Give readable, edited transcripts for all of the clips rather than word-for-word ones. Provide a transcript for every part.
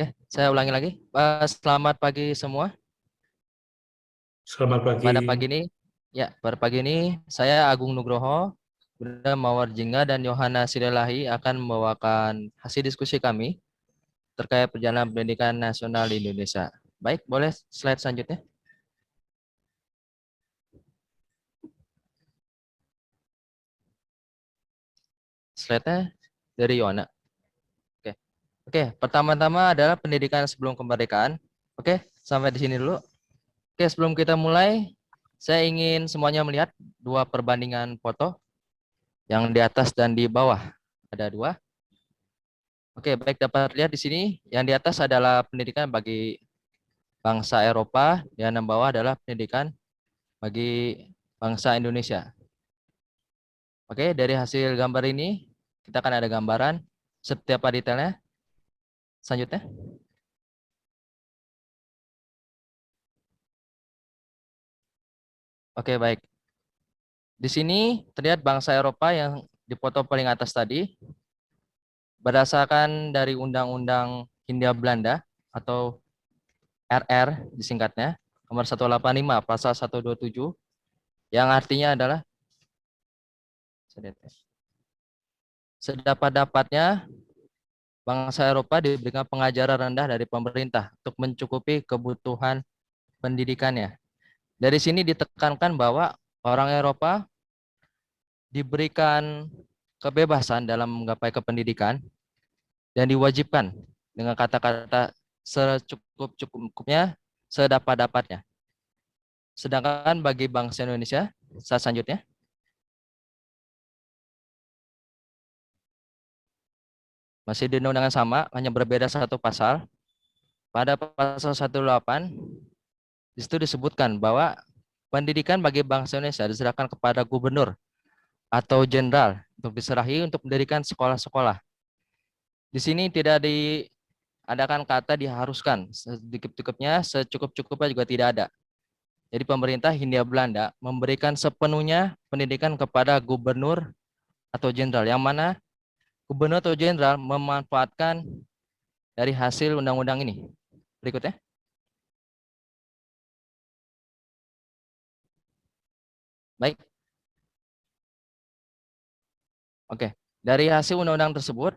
Oke, saya ulangi lagi. Selamat pagi semua. Selamat pagi. Pada pagi ini saya Agung Nugroho, Bunda Mawar Jingga dan Yohana Sirelahi akan membawakan hasil diskusi kami terkait perjalanan pendidikan nasional di Indonesia. Baik, boleh slide selanjutnya. Slide-nya dari Yohana. Oke, pertama-tama adalah pendidikan sebelum kemerdekaan. Oke, sampai di sini dulu. Oke, sebelum kita mulai, saya ingin semuanya melihat dua perbandingan foto yang di atas dan di bawah. Ada dua. Oke, baik, dapat lihat di sini. Yang di atas adalah pendidikan bagi bangsa Eropa, dan yang bawah adalah pendidikan bagi bangsa Indonesia. Oke, dari hasil gambar ini, kita akan ada gambaran setiap detailnya. Selanjutnya. Oke, baik. Di sini terlihat bangsa Eropa yang dipoto paling atas tadi, berdasarkan dari Undang-Undang Hindia Belanda atau RR disingkatnya, nomor 185 pasal 127, yang artinya adalah sedapat-dapatnya bangsa Eropa diberikan pengajaran rendah dari pemerintah untuk mencukupi kebutuhan pendidikannya. Dari sini ditekankan bahwa orang Eropa diberikan kebebasan dalam menggapai kependidikan dan diwajibkan dengan kata-kata secukup-cukupnya, sedapat-dapatnya. Sedangkan bagi bangsa Indonesia, saat selanjutnya, masih di undang yang sama, hanya berbeda satu pasal. Pada pasal 18, di situ disebutkan bahwa pendidikan bagi bangsa Indonesia diserahkan kepada gubernur atau jenderal untuk diserahi untuk mendirikan sekolah-sekolah. Di sini tidak diadakan kata diharuskan, sedikit-cukupnya, secukup-cukupnya juga tidak ada. Jadi pemerintah Hindia Belanda memberikan sepenuhnya pendidikan kepada gubernur atau jenderal, yang mana gubernur atau jenderal memanfaatkan dari hasil undang-undang ini. Berikutnya. Baik. Oke. Dari hasil undang-undang tersebut,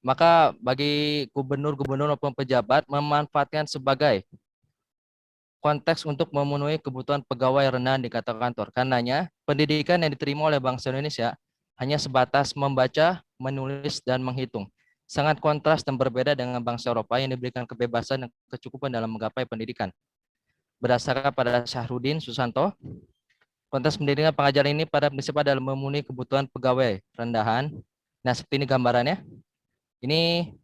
maka bagi gubernur-gubernur maupun pejabat memanfaatkan sebagai konteks untuk memenuhi kebutuhan pegawai rendah di kantor. Karenanya, pendidikan yang diterima oleh bangsa Indonesia hanya sebatas membaca, menulis, dan menghitung. Sangat kontras dan berbeda dengan bangsa Eropa yang diberikan kebebasan dan kecukupan dalam menggapai pendidikan. Berdasarkan pada Syahrudin Susanto, konteks pendidikan pengajaran ini pada prinsip adalah memenuhi kebutuhan pegawai rendahan. Nah, seperti ini gambarannya. Ini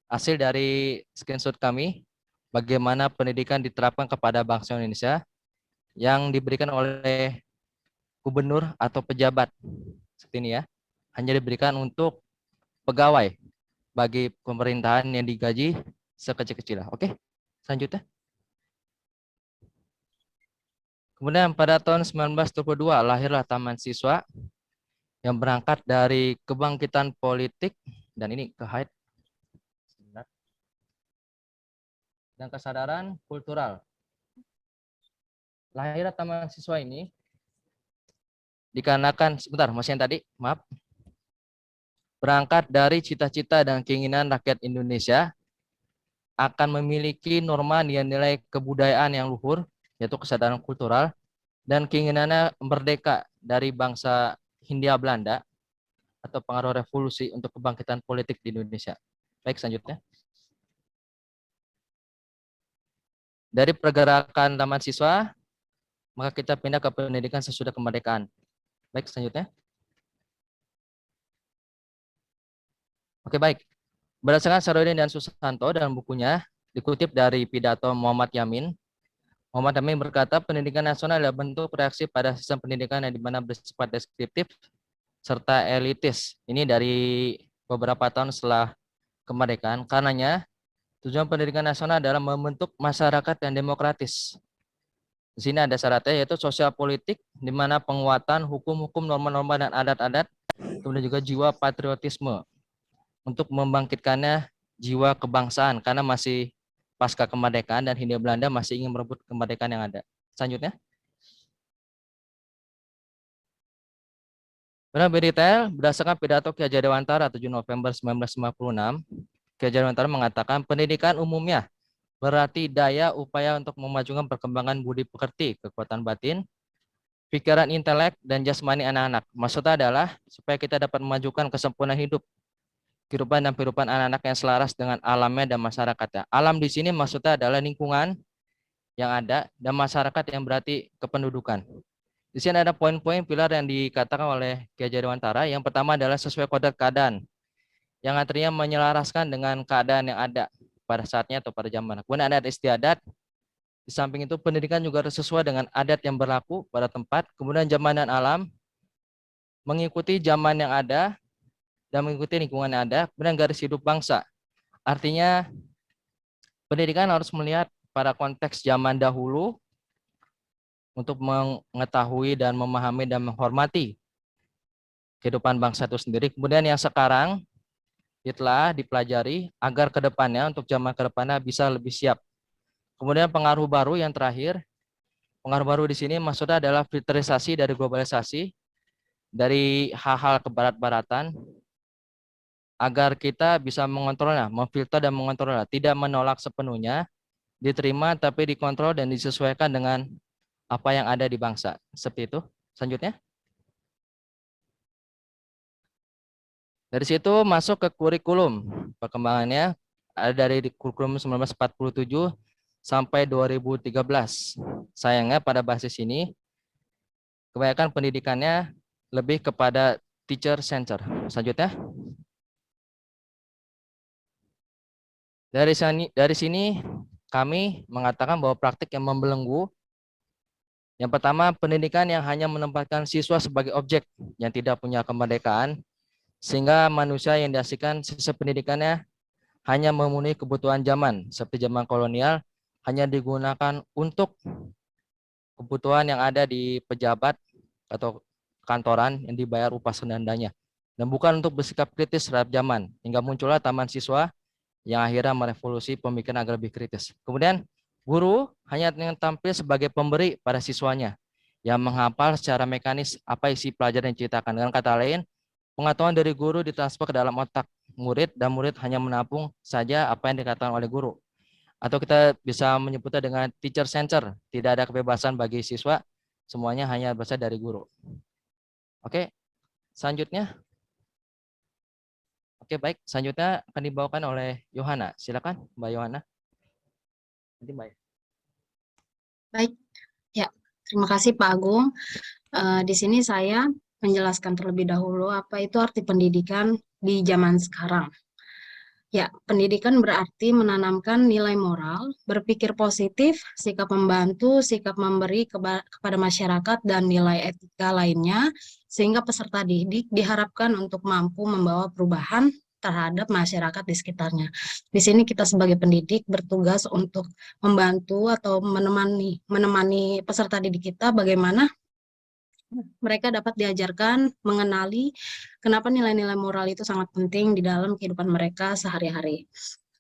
hasil dari screenshot kami, bagaimana pendidikan diterapkan kepada bangsa Indonesia yang diberikan oleh gubernur atau pejabat. Seperti ini ya. Hanya diberikan untuk pegawai bagi pemerintahan yang digaji sekecil-kecil. Oke, selanjutnya. Kemudian pada tahun 1922 lahirlah Taman Siswa yang berangkat dari kebangkitan politik, dan ini ke hide, dan kesadaran kultural. Lahirlah Taman Siswa ini dikarenakan, sebentar, masih yang tadi, maaf, berangkat dari cita-cita dan keinginan rakyat Indonesia akan memiliki norma nilai kebudayaan yang luhur, yaitu kesadaran kultural, dan keinginannya merdeka dari bangsa Hindia Belanda atau pengaruh revolusi untuk kebangkitan politik di Indonesia. Baik, selanjutnya. Dari pergerakan Taman Siswa, maka kita pindah ke pendidikan sesudah kemerdekaan. Baik, selanjutnya. Oke, baik. Berdasarkan Sarudin dan Susanto dalam bukunya, dikutip dari pidato Muhammad Yamin, Muhammad Yamin berkata, pendidikan nasional adalah bentuk reaksi pada sistem pendidikan yang dimana bersifat deskriptif serta elitis. Ini dari beberapa tahun setelah kemerdekaan. Karenanya, tujuan pendidikan nasional adalah membentuk masyarakat yang demokratis. Di sini ada syaratnya, yaitu sosial politik, di mana penguatan hukum-hukum, norma-norma, dan adat-adat, kemudian juga jiwa patriotisme untuk membangkitkannya jiwa kebangsaan karena masih pasca kemerdekaan dan Hindia Belanda masih ingin merebut kemerdekaan yang ada. Selanjutnya. Lebih detail, berdasarkan pidato Ki Hajar Dewantara 7 November 1956, Ki Hajar Dewantara mengatakan pendidikan umumnya berarti daya upaya untuk memajukan perkembangan budi pekerti, kekuatan batin, pikiran intelek, dan jasmani anak-anak. Maksudnya adalah supaya kita dapat memajukan kesempurnaan hidup, kehidupan dan kehidupan anak-anak yang selaras dengan alamnya dan masyarakatnya. Alam di sini maksudnya adalah lingkungan yang ada dan masyarakat yang berarti kependudukan. Di sini ada poin-poin pilar yang dikatakan oleh Ki Hajar Dewantara. Yang pertama adalah sesuai kodrat keadaan, yang artinya menyelaraskan dengan keadaan yang ada pada saatnya atau pada zaman. Kemudian ada istiadat. Di samping itu pendidikan juga harus sesuai dengan adat yang berlaku pada tempat. Kemudian zaman dan alam, mengikuti zaman yang ada dan mengikuti lingkungan yang ada. Kemudian garis hidup bangsa. Artinya pendidikan harus melihat pada konteks zaman dahulu untuk mengetahui dan memahami dan menghormati kehidupan bangsa itu sendiri. Kemudian yang sekarang telah dipelajari agar kedepannya untuk zaman kedepannya bisa lebih siap. Kemudian pengaruh baru yang terakhir, pengaruh baru di sini maksudnya adalah filterisasi dari globalisasi, dari hal-hal kebarat-baratan, agar kita bisa mengontrolnya, memfilter dan mengontrolnya, tidak menolak sepenuhnya, diterima tapi dikontrol dan disesuaikan dengan apa yang ada di bangsa. Seperti itu. Selanjutnya. Dari situ masuk ke kurikulum. Perkembangannya ada dari kurikulum 1947 sampai 2013. Sayangnya pada basis ini kebanyakan pendidikannya lebih kepada teacher center. Selanjutnya. Dari sini kami mengatakan bahwa praktik yang membelenggu, yang pertama pendidikan yang hanya menempatkan siswa sebagai objek yang tidak punya kemerdekaan, sehingga manusia yang diasihkan sistem pendidikannya hanya memenuhi kebutuhan zaman, seperti zaman kolonial, hanya digunakan untuk kebutuhan yang ada di pejabat atau kantoran yang dibayar upah senandanya, dan bukan untuk bersikap kritis terhadap zaman, hingga muncullah taman siswa yang akhirnya merevolusi pemikiran agar lebih kritis. Kemudian guru hanya dengan tampil sebagai pemberi pada siswanya yang menghafal secara mekanis apa isi pelajaran yang diceritakan. Dengan kata lain, pengetahuan dari guru ditransfer ke dalam otak murid dan murid hanya menampung saja apa yang dikatakan oleh guru. Atau kita bisa menyebutnya dengan teacher center, tidak ada kebebasan bagi siswa, semuanya hanya berasal dari guru. Oke, selanjutnya. Oke, baik. Selanjutnya akan dibawakan oleh Yohana. Silakan, Mbak Yohana. Nanti Mbak. Baik, ya. Terima kasih Pak Agung. Di sini saya menjelaskan terlebih dahulu apa itu arti pendidikan di zaman sekarang. Ya, pendidikan berarti menanamkan nilai moral, berpikir positif, sikap membantu, sikap memberi kepada masyarakat, dan nilai etika lainnya, sehingga peserta didik diharapkan untuk mampu membawa perubahan terhadap masyarakat di sekitarnya. Di sini kita sebagai pendidik bertugas untuk membantu atau menemani peserta didik kita bagaimana mereka dapat diajarkan mengenali kenapa nilai-nilai moral itu sangat penting di dalam kehidupan mereka sehari-hari.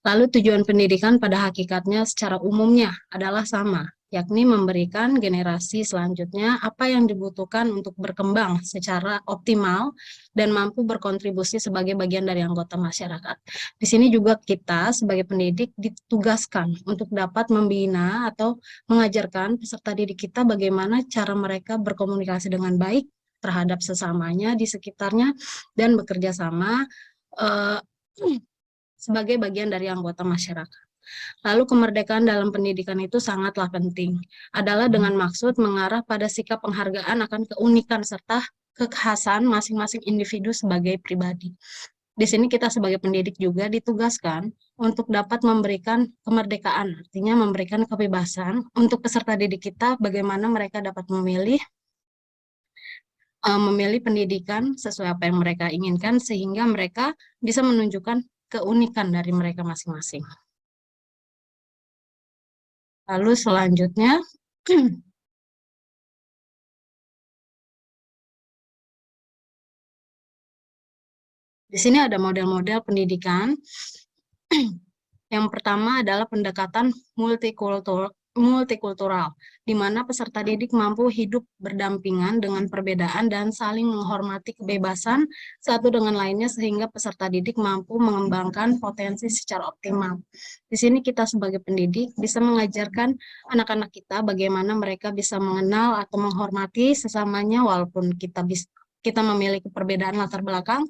Lalu tujuan pendidikan pada hakikatnya secara umumnya adalah sama, yakni memberikan generasi selanjutnya apa yang dibutuhkan untuk berkembang secara optimal dan mampu berkontribusi sebagai bagian dari anggota masyarakat. Di sini juga kita sebagai pendidik ditugaskan untuk dapat membina atau mengajarkan peserta didik kita bagaimana cara mereka berkomunikasi dengan baik terhadap sesamanya di sekitarnya dan bekerja sama sebagai bagian dari anggota masyarakat. Lalu kemerdekaan dalam pendidikan itu sangatlah penting, adalah dengan maksud mengarah pada sikap penghargaan akan keunikan serta kekhasan masing-masing individu sebagai pribadi. Di sini kita sebagai pendidik juga ditugaskan untuk dapat memberikan kemerdekaan, artinya memberikan kebebasan untuk peserta didik kita bagaimana mereka dapat memilih pendidikan sesuai apa yang mereka inginkan sehingga mereka bisa menunjukkan keunikan dari mereka masing-masing. Lalu selanjutnya, di sini ada model-model pendidikan Yang pertama adalah pendekatan multikultural, di mana peserta didik mampu hidup berdampingan dengan perbedaan dan saling menghormati kebebasan satu dengan lainnya sehingga peserta didik mampu mengembangkan potensi secara optimal. Di sini kita sebagai pendidik bisa mengajarkan anak-anak kita bagaimana mereka bisa mengenal atau menghormati sesamanya walaupun kita memiliki perbedaan latar belakang,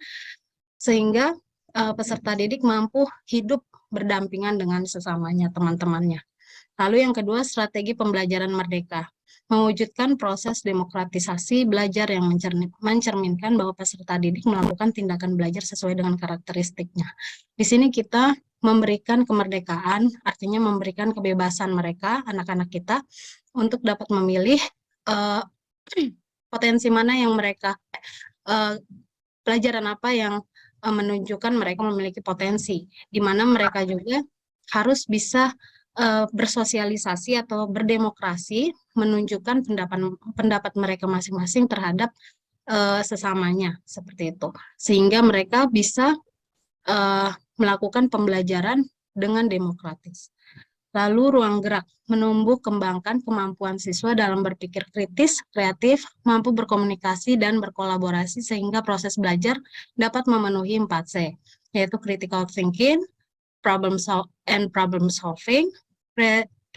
sehingga peserta didik mampu hidup berdampingan dengan sesamanya, teman-temannya. Lalu yang kedua, strategi pembelajaran merdeka. Mewujudkan proses demokratisasi belajar yang mencerminkan bahwa peserta didik melakukan tindakan belajar sesuai dengan karakteristiknya. Di sini kita memberikan kemerdekaan, artinya memberikan kebebasan mereka, anak-anak kita, untuk dapat memilih uh, potensi mana yang mereka, uh, pelajaran apa yang menunjukkan mereka memiliki potensi, di mana mereka juga harus bisa bersosialisasi atau berdemokrasi, menunjukkan pendapat pendapat mereka masing-masing terhadap sesamanya, seperti itu, sehingga mereka bisa melakukan pembelajaran dengan demokratis. Lalu ruang gerak, menumbuh kembangkan kemampuan siswa dalam berpikir kritis, kreatif, mampu berkomunikasi dan berkolaborasi sehingga proses belajar dapat memenuhi 4C, yaitu critical thinking, problem solving,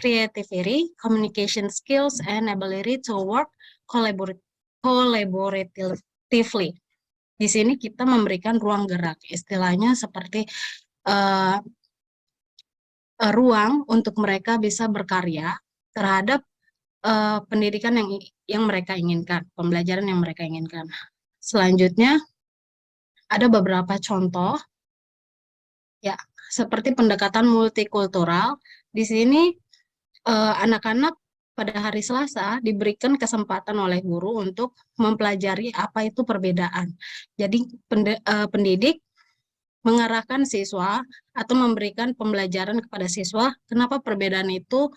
creativity, communication skills, and ability to work collaboratively. Di sini kita memberikan ruang gerak, istilahnya seperti uh, ruang untuk mereka bisa berkarya terhadap pendidikan yang mereka inginkan, pembelajaran yang mereka inginkan. Selanjutnya ada beberapa contoh, ya, seperti pendekatan multikultural. Di sini anak-anak pada hari Selasa diberikan kesempatan oleh guru untuk mempelajari apa itu perbedaan. Jadi pendidik mengarahkan siswa atau memberikan pembelajaran kepada siswa kenapa perbedaan itu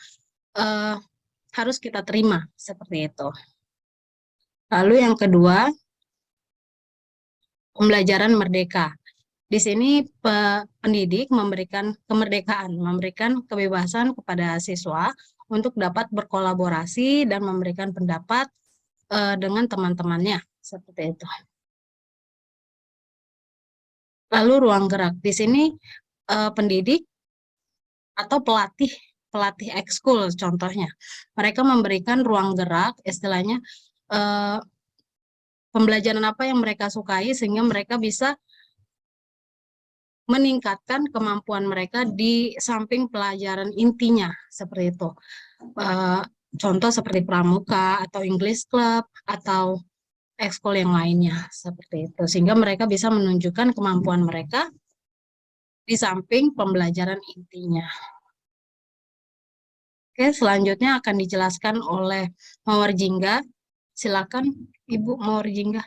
harus kita terima, seperti itu. Lalu yang kedua, pembelajaran merdeka. Di sini pendidik memberikan kemerdekaan, memberikan kebebasan kepada siswa untuk dapat berkolaborasi dan memberikan pendapat dengan teman-temannya, seperti itu. Lalu ruang gerak. Di sini pendidik atau pelatih ekskul contohnya. Mereka memberikan ruang gerak, istilahnya pembelajaran apa yang mereka sukai sehingga mereka bisa meningkatkan kemampuan mereka di samping pelajaran intinya, seperti itu. Contoh seperti pramuka atau English Club atau ekskul yang lainnya, seperti itu. Sehingga mereka bisa menunjukkan kemampuan mereka di samping pembelajaran intinya. Oke, selanjutnya akan dijelaskan oleh Mawar Jingga. Silakan Ibu Mawar Jingga.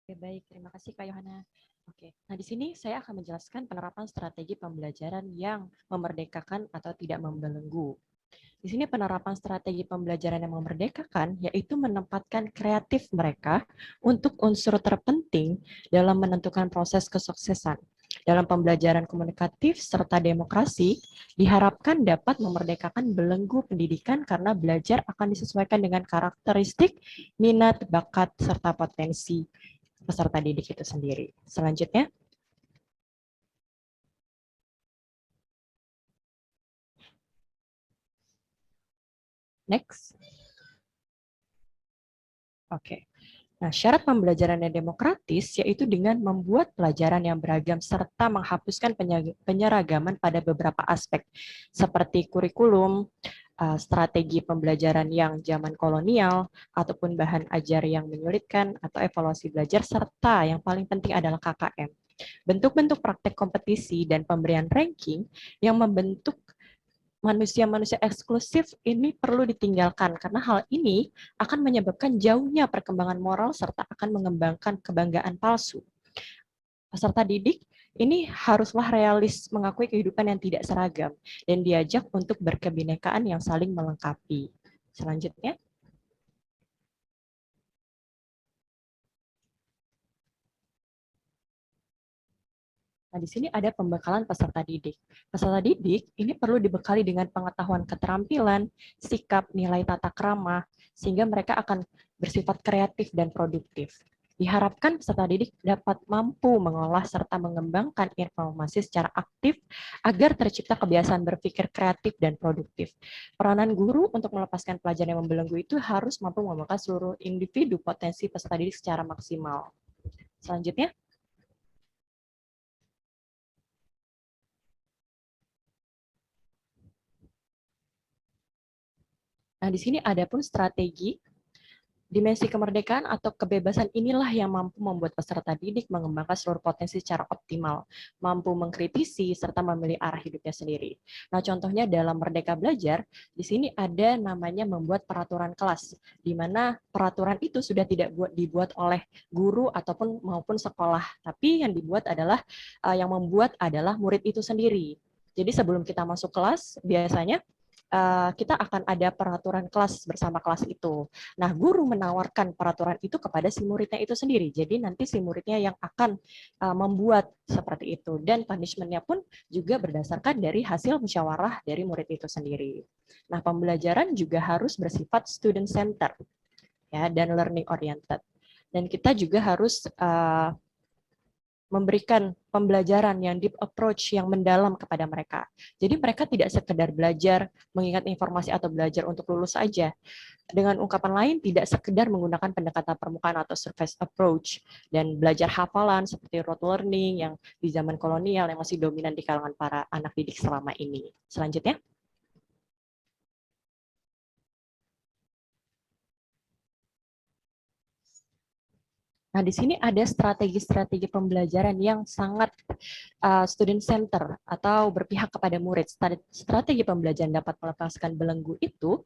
Oke, baik, terima kasih Kak Yohana. Oke, nah di sini saya akan menjelaskan penerapan strategi pembelajaran yang memerdekakan atau tidak membelenggu. Di sini penerapan strategi pembelajaran yang memerdekakan yaitu menempatkan kreatif mereka untuk unsur terpenting dalam menentukan proses kesuksesan. Dalam pembelajaran komunikatif serta demokrasi, diharapkan dapat memerdekakan belenggu pendidikan karena belajar akan disesuaikan dengan karakteristik, minat, bakat, serta potensi peserta didik itu sendiri. Selanjutnya, next. Oke. Nah, syarat pembelajaran yang demokratis yaitu dengan membuat pelajaran yang beragam serta menghapuskan penyeragaman pada beberapa aspek seperti kurikulum, strategi pembelajaran yang zaman kolonial, ataupun bahan ajar yang menyulitkan atau evaluasi belajar, serta yang paling penting adalah KKM. Bentuk-bentuk praktek kompetisi dan pemberian ranking yang membentuk manusia-manusia eksklusif ini perlu ditinggalkan karena hal ini akan menyebabkan jauhnya perkembangan moral serta akan mengembangkan kebanggaan palsu. Peserta didik ini haruslah realis mengakui kehidupan yang tidak seragam dan diajak untuk berkebinekaan yang saling melengkapi. Selanjutnya. Nah, di sini ada pembekalan peserta didik. Peserta didik ini perlu dibekali dengan pengetahuan keterampilan, sikap, nilai tata krama, sehingga mereka akan bersifat kreatif dan produktif. Diharapkan peserta didik dapat mampu mengolah serta mengembangkan informasi secara aktif agar tercipta kebiasaan berpikir kreatif dan produktif. Peranan guru untuk melepaskan pelajar yang membelenggu itu harus mampu mengembangkan seluruh individu potensi peserta didik secara maksimal. Selanjutnya, nah di sini ada pun strategi. Dimensi kemerdekaan atau kebebasan inilah yang mampu membuat peserta didik mengembangkan seluruh potensi secara optimal, mampu mengkritisi, serta memilih arah hidupnya sendiri. Nah, contohnya dalam Merdeka Belajar, di sini ada namanya membuat peraturan kelas, di mana peraturan itu sudah tidak dibuat oleh guru ataupun maupun sekolah, tapi yang dibuat adalah, yang membuat adalah murid itu sendiri. Jadi sebelum kita masuk kelas, biasanya kita akan ada peraturan kelas bersama kelas itu. Nah, guru menawarkan peraturan itu kepada si muridnya itu sendiri. Jadi nanti si muridnya yang akan membuat seperti itu. Dan punishment-nya pun juga berdasarkan dari hasil musyawarah dari murid itu sendiri. Nah, pembelajaran juga harus bersifat student center ya, dan learning oriented. Dan kita juga harus memberikan pembelajaran yang deep approach, yang mendalam kepada mereka. Jadi mereka tidak sekedar belajar, mengingat informasi atau belajar untuk lulus saja. Dengan ungkapan lain, tidak sekedar menggunakan pendekatan permukaan atau surface approach, dan belajar hafalan seperti rote learning yang di zaman kolonial yang masih dominan di kalangan para anak didik selama ini. Selanjutnya. Nah, di sini ada strategi-strategi pembelajaran yang sangat student center atau berpihak kepada murid. Strategi pembelajaran dapat melepaskan belenggu itu,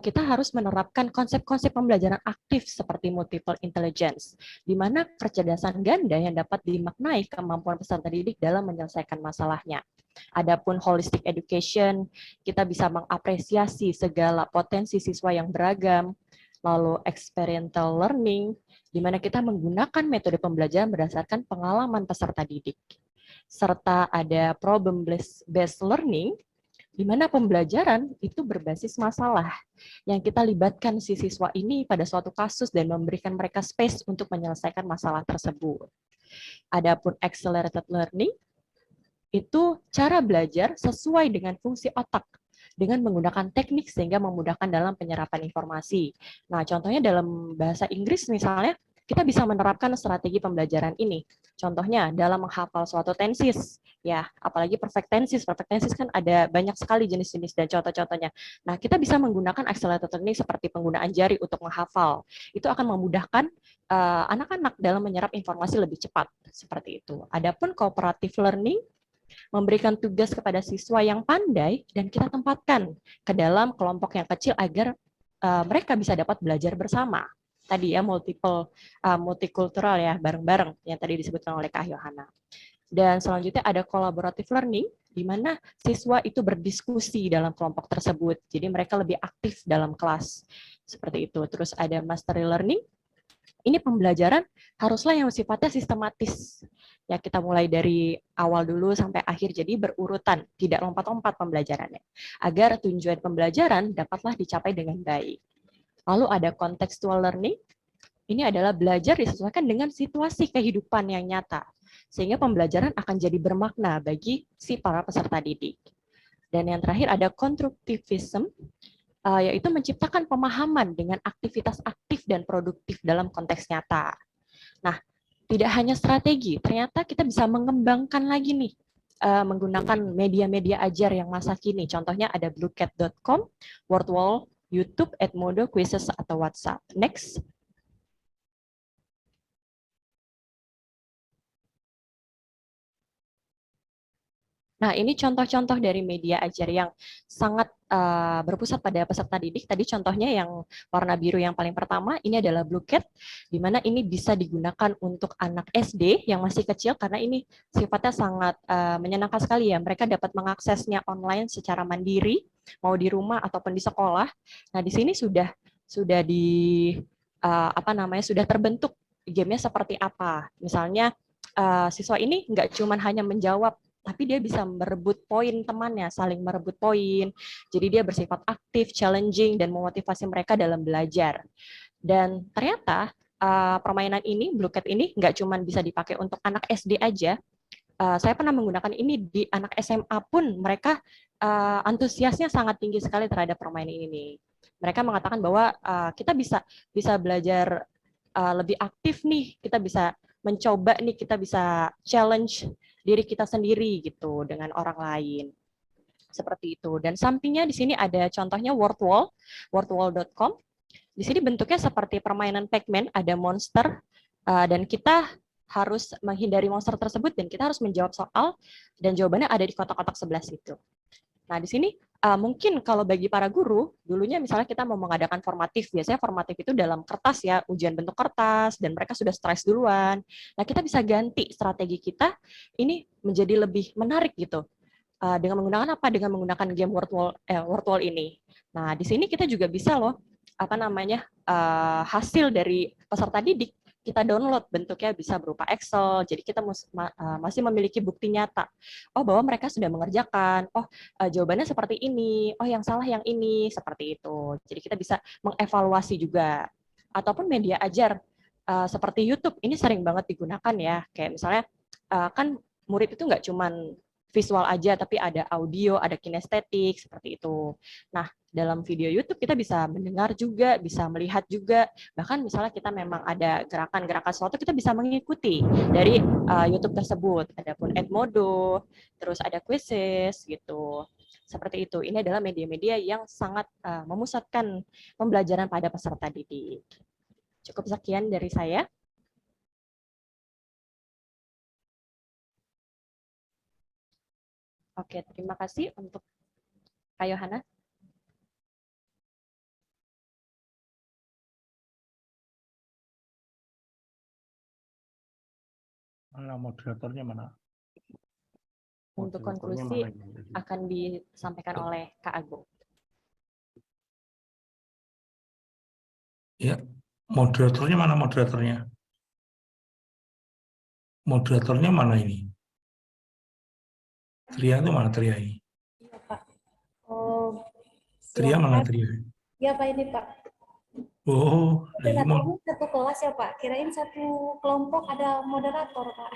kita harus menerapkan konsep-konsep pembelajaran aktif seperti multiple intelligence, di mana kecerdasan ganda yang dapat dimaknai kemampuan peserta didik dalam menyelesaikan masalahnya. Adapun holistic education, kita bisa mengapresiasi segala potensi siswa yang beragam, lalu experiential learning, di mana kita menggunakan metode pembelajaran berdasarkan pengalaman peserta didik. Serta ada problem-based learning, di mana pembelajaran itu berbasis masalah, yang kita libatkan si siswa ini pada suatu kasus dan memberikan mereka space untuk menyelesaikan masalah tersebut. Adapun accelerated learning, itu cara belajar sesuai dengan fungsi otak, dengan menggunakan teknik sehingga memudahkan dalam penyerapan informasi. Nah, contohnya dalam bahasa Inggris misalnya, kita bisa menerapkan strategi pembelajaran ini. Contohnya dalam menghafal suatu tenses, ya, apalagi perfect tenses. Perfect tenses kan ada banyak sekali jenis-jenis dan contoh-contohnya. Nah, kita bisa menggunakan accelerated learning seperti penggunaan jari untuk menghafal. Itu akan memudahkan anak-anak dalam menyerap informasi lebih cepat, seperti itu. Adapun cooperative learning, memberikan tugas kepada siswa yang pandai dan kita tempatkan ke dalam kelompok yang kecil agar mereka bisa dapat belajar bersama. Tadi ya multikultural ya, bareng-bareng yang tadi disebutkan oleh Kak Yohana. Dan selanjutnya ada collaborative learning, di mana siswa itu berdiskusi dalam kelompok tersebut. Jadi mereka lebih aktif dalam kelas. Seperti itu. Terus ada mastery learning. Ini pembelajaran haruslah yang sifatnya sistematis. Ya, kita mulai dari awal dulu sampai akhir, jadi berurutan, tidak lompat-lompat pembelajarannya. Agar tujuan pembelajaran dapatlah dicapai dengan baik. Lalu ada contextual learning. Ini adalah belajar disesuaikan dengan situasi kehidupan yang nyata. Sehingga pembelajaran akan jadi bermakna bagi si para peserta didik. Dan yang terakhir ada constructivism, yaitu menciptakan pemahaman dengan aktivitas aktif dan produktif dalam konteks nyata. Nah, tidak hanya strategi, ternyata kita bisa mengembangkan lagi nih, menggunakan media-media ajar yang masa kini. Contohnya ada bluecat.com, Wordwall, YouTube, Edmodo, Quizzes, atau WhatsApp. Next. Nah, ini contoh-contoh dari media ajar yang sangat berpusat pada peserta didik. Tadi contohnya yang warna biru yang paling pertama, ini adalah Bluecat, di mana ini bisa digunakan untuk anak SD yang masih kecil, karena ini sifatnya sangat menyenangkan sekali ya. Mereka dapat mengaksesnya online secara mandiri, mau di rumah ataupun di sekolah. Nah, di sini sudah terbentuk gamenya seperti apa. Misalnya, siswa ini nggak cuma hanya menjawab, tapi dia bisa merebut poin temannya, saling merebut poin. Jadi dia bersifat aktif, challenging, dan memotivasi mereka dalam belajar. Dan ternyata permainan ini, Blue Cat ini nggak cuma bisa dipakai untuk anak SD aja. Saya pernah menggunakan ini di anak SMA pun, mereka antusiasnya sangat tinggi sekali terhadap permainan ini. Mereka mengatakan bahwa kita bisa belajar lebih aktif nih, kita bisa mencoba nih, kita bisa challenge diri kita sendiri gitu dengan orang lain. Seperti itu. Dan sampingnya di sini ada contohnya Wordwall, wordwall.com. Di sini bentuknya seperti permainan Pac-Man, ada monster, dan kita harus menghindari monster tersebut, dan kita harus menjawab soal, dan jawabannya ada di kotak-kotak sebelah situ. Nah, di sini mungkin kalau bagi para guru, dulunya misalnya kita mau mengadakan formatif, biasanya formatif itu dalam kertas ya, ujian bentuk kertas, dan mereka sudah stres duluan. Nah, kita bisa ganti strategi kita, ini menjadi lebih menarik gitu. Dengan menggunakan apa? Dengan menggunakan game Wordwall ini. Nah, di sini kita juga bisa loh, hasil dari peserta didik kita download, bentuknya bisa berupa Excel, jadi kita masih memiliki bukti nyata, oh bahwa mereka sudah mengerjakan, oh jawabannya seperti ini, oh yang salah yang ini, seperti itu. Jadi kita bisa mengevaluasi juga. Ataupun media ajar, seperti YouTube, ini sering banget digunakan ya, kayak misalnya, kan murid itu nggak cuman visual aja, tapi ada audio, ada kinestetik, seperti itu. Nah, dalam video YouTube kita bisa mendengar juga, bisa melihat juga, bahkan misalnya kita memang ada gerakan-gerakan sesuatu, kita bisa mengikuti dari YouTube tersebut. Adapun Edmodo, terus ada quizzes gitu. Seperti itu. Ini adalah media-media yang sangat memusatkan pembelajaran pada peserta didik. Cukup sekian dari saya. Oke, terima kasih untuk Kak Yohana. Mana moderatornya mana? Untuk Moderatornya konklusi mana ini? akan disampaikan oleh Kak Agung. Ya, moderatornya mana moderatornya? Moderatornya mana ini? Tria itu mana Tria ini? Iya, Pak. Oh, Tria mana silakan. Tria? Ya, Pak, ini, Pak. Oh, lagi Moderatornya satu kelas ya, Pak. Kirain satu kelompok ada moderator, Pak.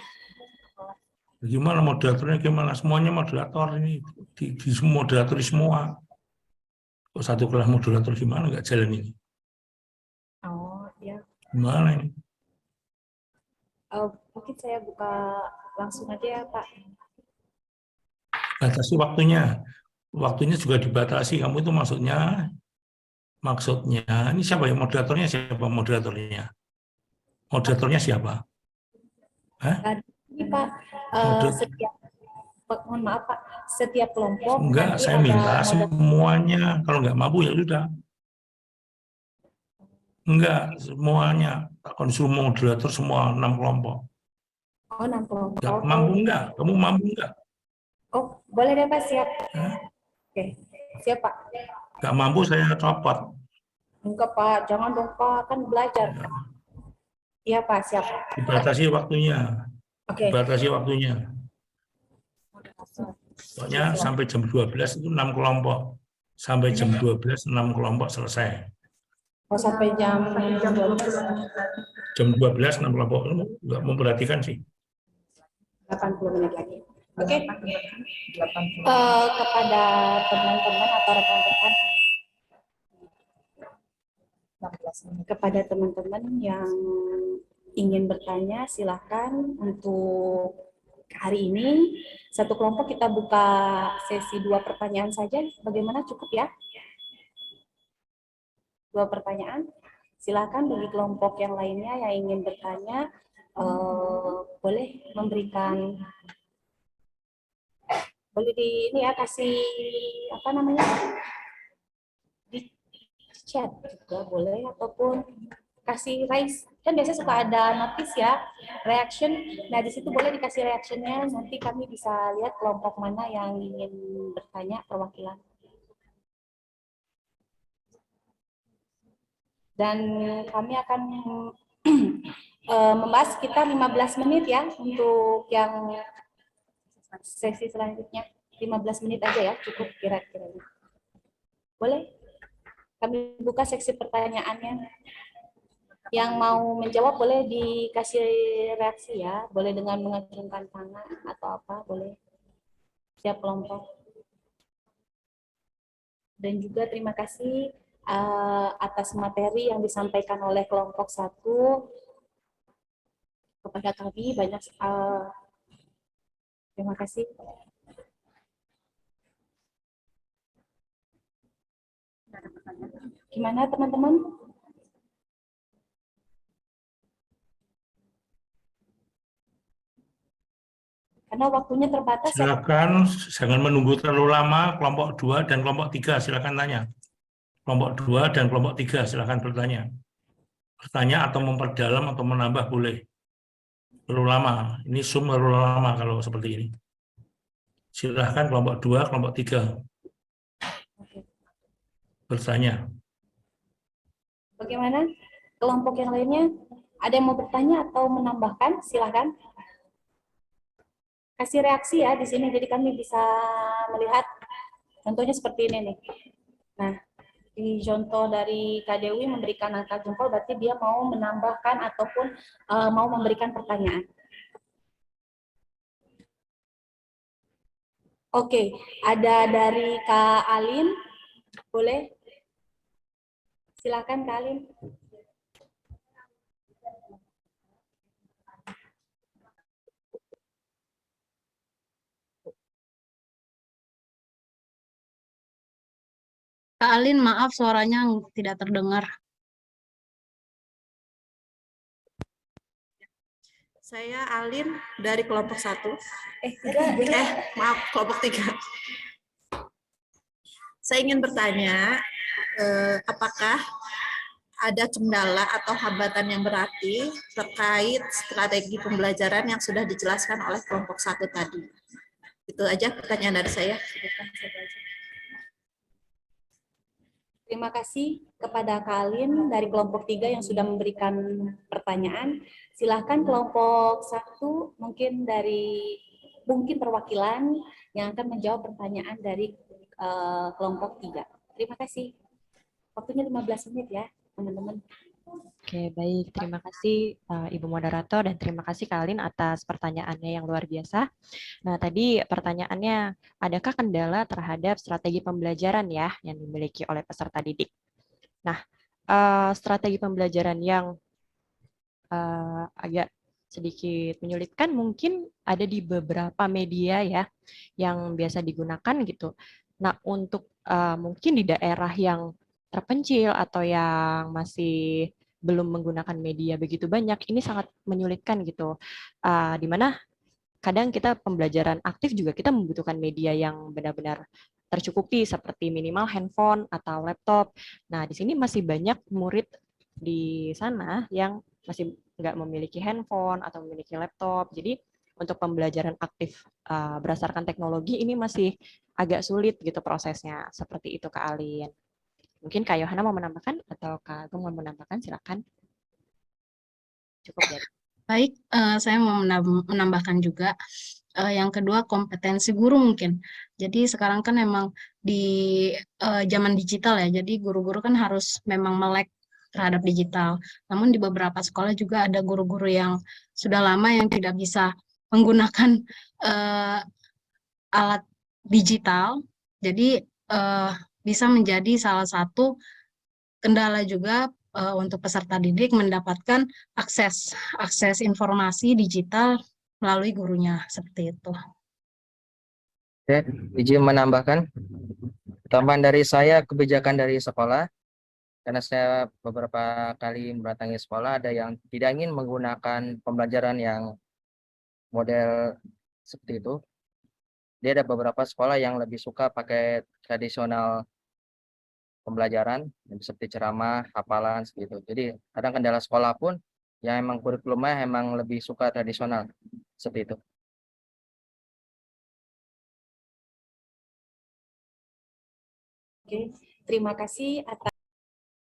gimana moderatornya gimana? Semuanya moderator ini di moderator semua. Kok satu kelas moderator gimana nggak jalan ini? Oh, ya. Gimana ini? Mungkin saya buka langsung aja ya, Pak. Batasi waktunya. Waktunya juga dibatasi. Kamu itu maksudnya ini siapa ya moderatornya? Siapa moderatornya? Moderatornya siapa? Hah? Ini, Pak, setiap mohon maaf, Pak. Setiap kelompok Enggak, nanti saya ada minta moderator. semuanya. Kalau nggak mampu ya sudah. Enggak, semuanya. Akan suruh moderator semua 6 kelompok. Oh, 6 kelompok. Nggak, Oh, mampu enggak? Kamu mampu enggak? oh, boleh deh, Pak. Siap. Hah? Oke. Siap, Pak. Nggak mampu saya copot. Enggak, Pak. Jangan dong, Pak. Kan belajar. Ya, Iya, Pak. Siap. dibatasi waktunya. Oke. Dibatasi waktunya. Pokoknya sampai jam 12 itu 6 kelompok. Sampai jam 12, 6 kelompok selesai. Oh, sampai jam 12. Jam 12, 6 kelompok. Nggak memperhatikan sih. 80 menit lagi. Oke. Kepada teman-teman atau rekan-rekan, kepada teman-teman yang ingin bertanya, silahkan untuk hari ini satu kelompok kita buka sesi 2 pertanyaan saja. Bagaimana, cukup ya? 2 pertanyaan. Silahkan bagi kelompok yang lainnya yang ingin bertanya, boleh memberikan, boleh di ini ya, kasih apa namanya, di chat juga boleh, ataupun kasih raise, kan biasanya suka ada notice ya, reaction. Nah, di situ boleh dikasih reactionnya, nanti kami bisa lihat kelompok mana yang ingin bertanya, perwakilan. Dan kami akan membahas sekitar 15 menit ya untuk yang sesi selanjutnya. 15 menit aja ya, cukup kira-kira. Boleh? Kami buka seksi pertanyaannya. Yang mau menjawab boleh dikasih reaksi ya, boleh dengan mengacungkan tangan atau apa, boleh. Siap kelompok. Dan juga terima kasih atas materi yang disampaikan oleh kelompok 1 kepada kami. Banyak terima kasih. Gimana teman-teman? Karena waktunya terbatas. Silakan, jangan menunggu terlalu lama. Kelompok 2 dan kelompok 3 silakan tanya. Kelompok 2 dan kelompok 3 silakan bertanya. Bertanya atau memperdalam atau menambah boleh. Terlalu lama. Ini Zoom terlalu lama kalau seperti ini. Silakan kelompok 2, kelompok 3 bertanya. Bagaimana? Kelompok yang lainnya, ada yang mau bertanya atau menambahkan? Silakan. Kasih reaksi ya di sini, jadi kami bisa melihat. Contohnya seperti ini nih. Nah, di contoh dari Kak Dewi memberikan angka jempol, berarti dia mau menambahkan ataupun mau memberikan pertanyaan. Oke, ada dari Kak Alin, boleh? Silakan Kak Alin. Kak Alin, maaf suaranya tidak terdengar. Saya Alin dari kelompok 1. Maaf, kelompok 3. Saya ingin bertanya, apakah ada kendala atau hambatan yang berarti terkait strategi pembelajaran yang sudah dijelaskan oleh kelompok 1 tadi? Itu aja pertanyaan dari saya. Terima kasih kepada Kak Alin dari kelompok 3 yang sudah memberikan pertanyaan. Silahkan kelompok 1 mungkin perwakilan yang akan menjawab pertanyaan dari kelompok 3. Terima kasih. Waktunya 15 menit ya, teman-teman. Oke, baik. Terima kasih Ibu Moderator dan terima kasih Kak Alin atas pertanyaannya yang luar biasa. Nah, tadi pertanyaannya, adakah kendala terhadap strategi pembelajaran ya yang dimiliki oleh peserta didik? Nah, strategi pembelajaran yang agak sedikit menyulitkan mungkin ada di beberapa media ya yang biasa digunakan gitu. Nah, untuk mungkin di daerah yang terpencil atau yang masih belum menggunakan media begitu banyak, ini sangat menyulitkan gitu. Di mana kadang kita pembelajaran aktif juga kita membutuhkan media yang benar-benar tercukupi seperti minimal handphone atau laptop. Nah, di sini masih banyak murid di sana yang masih nggak memiliki handphone atau memiliki laptop. Jadi untuk pembelajaran aktif berdasarkan teknologi ini masih agak sulit gitu prosesnya. Seperti itu Kak Alin. Mungkin Kak Yohana mau menambahkan atau Kak Agung mau menambahkan, silakan. Cukup dari. Baik, saya mau menambahkan juga. Yang kedua, kompetensi guru mungkin. Jadi sekarang kan memang di zaman digital ya, jadi guru-guru kan harus memang melek terhadap digital. Namun di beberapa sekolah juga ada guru-guru yang sudah lama yang tidak bisa menggunakan alat digital. Jadi bisa menjadi salah satu kendala juga untuk peserta didik mendapatkan akses informasi digital melalui gurunya, seperti itu. Oke, izin menambahkan. Tambahan dari saya, kebijakan dari sekolah, karena saya beberapa kali mendatangi sekolah, ada yang tidak ingin menggunakan pembelajaran yang model seperti itu. Dia ada beberapa sekolah yang lebih suka pakai tradisional pembelajaran, seperti ceramah, hafalan, seperti itu. Jadi kadang kendala sekolah pun yang emang kurikulumnya emang lebih suka tradisional, seperti itu. Oke, terima kasih atas